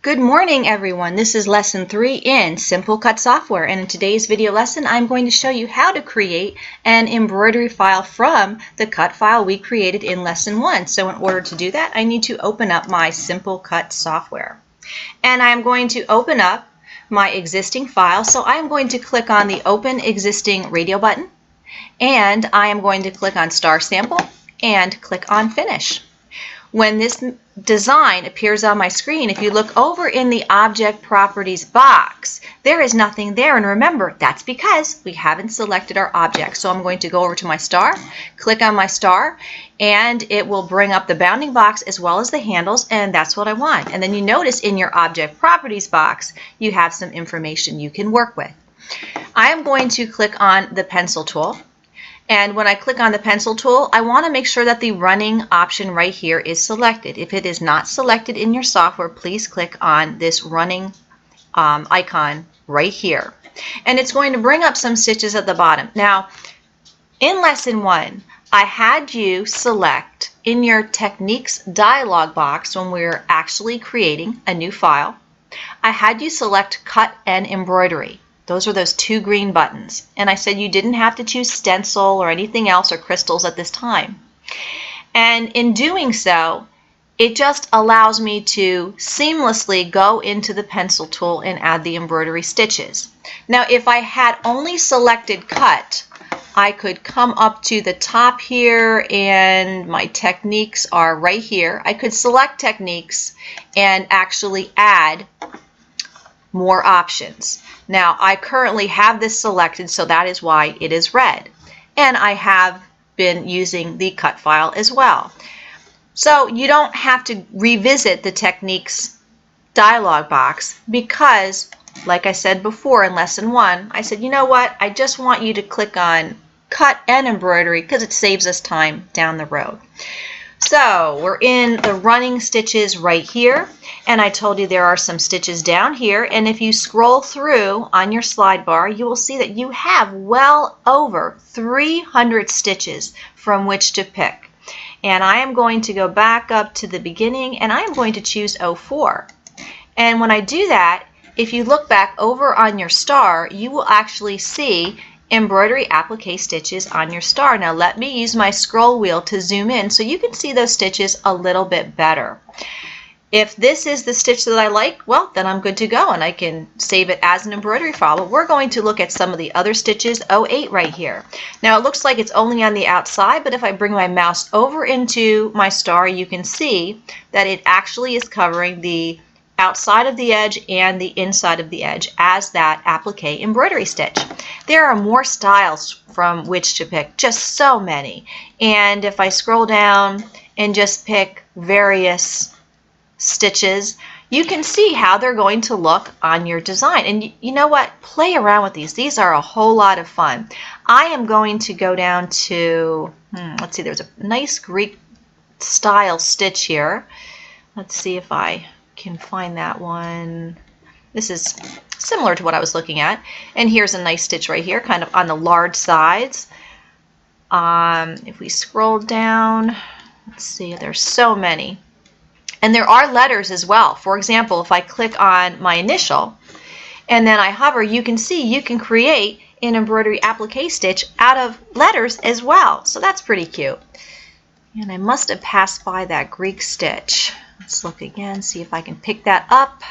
Good morning, everyone. This is lesson 3 in Simple Cut software, and in today's video lesson I'm going to show you how to create an embroidery file from the cut file we created in lesson 1. So in order to do that, I need to open up my Simple Cut software, and I'm going to open up my existing file. So I am going to click on the Open Existing Radio button, and I am going to click on Star Sample and click on Finish. When this design appears on my screen, if you look over in the Object Properties box, there is nothing there. And remember, that's because we haven't selected our object. So I'm going to go over to my star, click on my star, and it will bring up the bounding box as well as the handles, and that's what I want. And then you notice in your Object Properties box, you have some information you can work with. I am going to click on the pencil tool. And when I click on the pencil tool, I want to make sure that the running option right here is selected. If it is not selected in your software, please click on this running icon right here. And it's going to bring up some stitches at the bottom. Now, in lesson 1, I had you select in your techniques dialog box when we were actually creating a new file, I had you select cut and embroidery. Those are those two green buttons. And I said you didn't have to choose stencil or anything else or crystals at this time. And in doing so, it just allows me to seamlessly go into the pencil tool and add the embroidery stitches. Now, if I had only selected cut, I could come up to the top here and my techniques are right here. I could select techniques and actually add more options. Now, I currently have this selected, so that is why it is red. And I have been using the cut file as well. So you don't have to revisit the techniques dialog box because, like I said before in lesson 1, I said, you know what, I just want you to click on cut and embroidery because it saves us time down the road. So we're in the running stitches right here, and I told you there are some stitches down here, and if you scroll through on your slide bar, you will see that you have well over 300 stitches from which to pick. And I am going to go back up to the beginning, and I am going to choose 04. And when I do that, if you look back over on your star, you will actually see embroidery applique stitches on your star. Now let me use my scroll wheel to zoom in so you can see those stitches a little bit better. If this is the stitch that I like, well, then I'm good to go and I can save it as an embroidery file. But we're going to look at some of the other stitches, 08 right here. Now it looks like it's only on the outside, but if I bring my mouse over into my star, you can see that it actually is covering the outside of the edge and the inside of the edge as that applique embroidery stitch. There are more styles from which to pick, just so many. And if I scroll down and just pick various stitches, you can see how they're going to look on your design. And you know what? Play around with these. These are a whole lot of fun. I am going to go down to, let's see, there's a nice Greek style stitch here. Let's see if I can find that one. This is similar to what I was looking at, and here's a nice stitch right here, kind of on the large sides. If we scroll down, let's see, there's so many, and there are letters as well. For example, if I click on my initial and then I hover, you can see you can create an embroidery applique stitch out of letters as well, so that's pretty cute. And I must have passed by that Greek stitch. Let's look again, see if I can pick that up.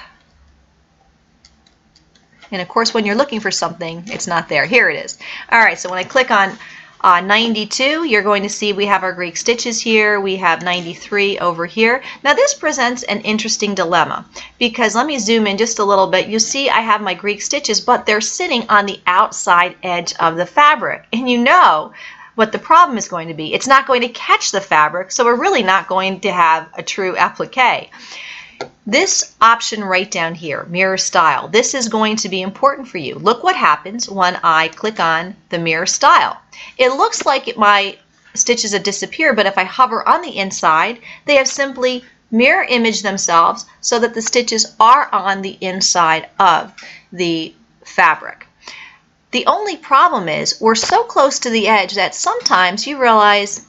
And of course, when you're looking for something, it's not there. Here it is. All right, so when I click on 92, you're going to see we have our Greek stitches here. We have 93 over here. Now this presents an interesting dilemma because let me zoom in just a little bit. You see I have my Greek stitches, but they're sitting on the outside edge of the fabric. And you know what the problem is going to be. It's not going to catch the fabric, so we're really not going to have a true applique. This option right down here, mirror style, this is going to be important for you. Look what happens when I click on the mirror style. It looks like my stitches have disappeared, but if I hover on the inside, they have simply mirror imaged themselves so that the stitches are on the inside of the fabric. The only problem is we're so close to the edge that sometimes you realize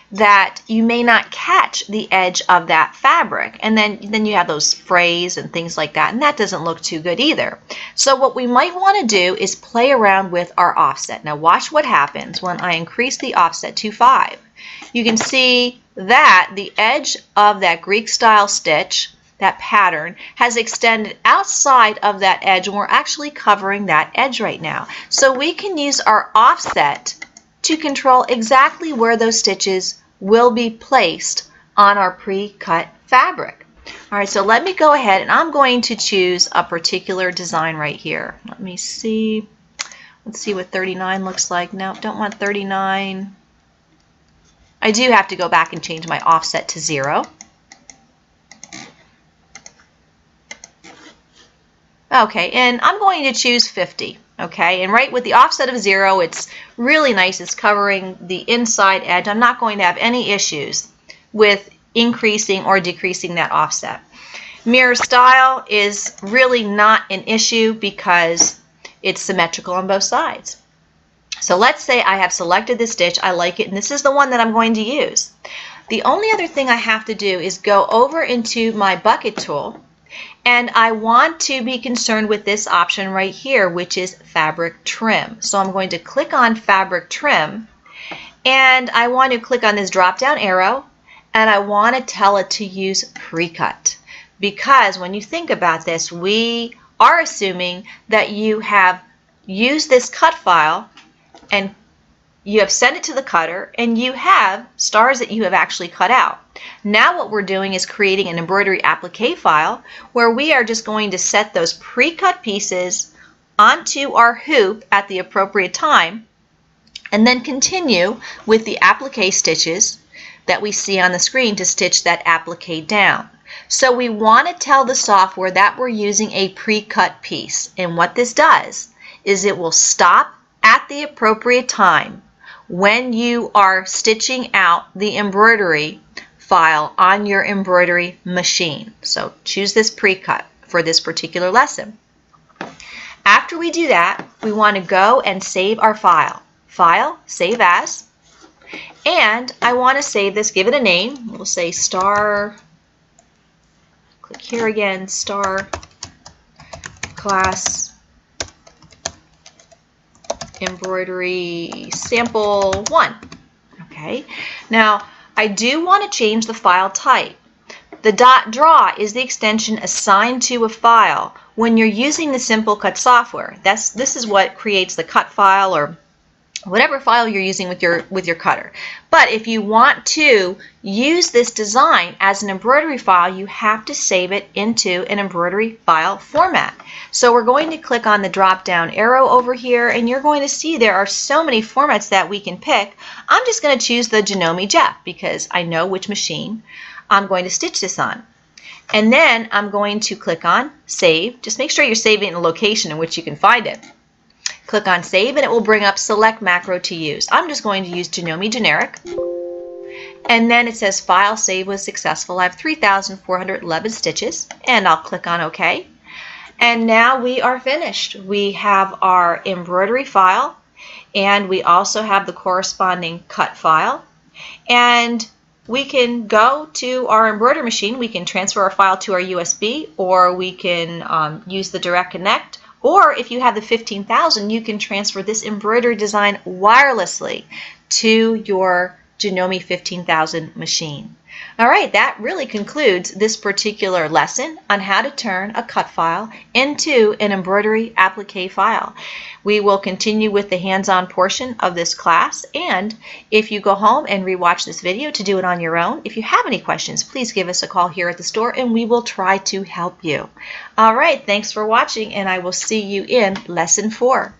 that you may not catch the edge of that fabric, and then you have those frays and things like that, and that doesn't look too good either. So what we might want to do is play around with our offset. Now watch what happens when I increase the offset to 5. You can see that the edge of that Greek style stitch, that pattern, has extended outside of that edge, and we're actually covering that edge right now. So we can use our offset to control exactly where those stitches will be placed on our pre-cut fabric. All right, so let me go ahead and I'm going to choose a particular design right here. Let me see. Let's see what 39 looks like. No, don't want 39. I do have to go back and change my offset to 0. Okay, and I'm going to choose 50. Okay, and right with the offset of 0, it's really nice. It's covering the inside edge. I'm not going to have any issues with increasing or decreasing that offset. Mirror style is really not an issue because it's symmetrical on both sides. So let's say I have selected this stitch, I like it, and this is the one that I'm going to use. The only other thing I have to do is go over into my bucket tool, and I want to be concerned with this option right here, which is fabric trim. So I'm going to click on fabric trim, and I want to click on this drop down arrow, and I want to tell it to use pre-cut. Because when you think about this, we are assuming that you have used this cut file and you have sent it to the cutter, and you have stars that you have actually cut out. Now what we're doing is creating an embroidery applique file where we are just going to set those pre-cut pieces onto our hoop at the appropriate time, and then continue with the applique stitches that we see on the screen to stitch that applique down. So we want to tell the software that we're using a pre-cut piece, and what this does is it will stop at the appropriate time when you are stitching out the embroidery file on your embroidery machine. So choose this pre-cut for this particular lesson. After we do that, we want to go and save our file. File, save as, and I want to save this, give it a name. We'll say star, click here again, star class embroidery sample 1. Okay, now I do want to change the file type. The .draw is the extension assigned to a file when you're using the Simple Cut software. This is what creates the cut file or whatever file you're using with your cutter. But if you want to use this design as an embroidery file, you have to save it into an embroidery file format. So we're going to click on the drop down arrow over here, and you're going to see there are so many formats that we can pick. I'm just going to choose the Janome Jeff because I know which machine I'm going to stitch this on. And then I'm going to click on save. Just make sure you're saving in a location in which you can find it. Click on save, and it will bring up select macro to use. I'm just going to use Janome generic. And then it says file save was successful. I have 3,411 stitches, and I'll click on OK. And now we are finished. We have our embroidery file, and we also have the corresponding cut file. And we can go to our embroidery machine. We can transfer our file to our USB, or we can use the direct connect. Or if you have the 15,000, you can transfer this embroidery design wirelessly to your Janome 15,000 machine. All right, that really concludes this particular lesson on how to turn a cut file into an embroidery applique file. We will continue with the hands-on portion of this class, and if you go home and rewatch this video to do it on your own, if you have any questions, please give us a call here at the store and we will try to help you. All right, thanks for watching, and I will see you in Lesson 4.